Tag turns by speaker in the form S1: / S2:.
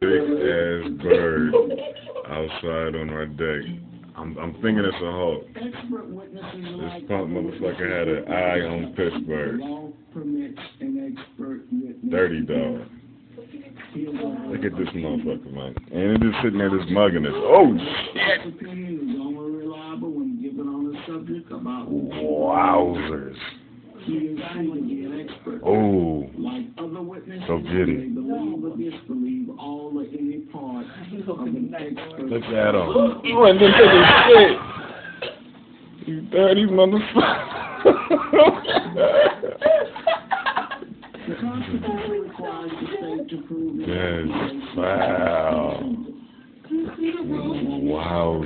S1: Big ass bird outside on our deck. I'm thinking it's a hawk. This punk motherfucker had an eye on Pittsburgh. Dirty dog. Look at this motherfucker, man. And it just sitting there just mugging us. Oh shit! Wowzers. Oh, so get it. Look at him. You ain't been taking shit. You dirty motherfucker. Yes, wow. Wow.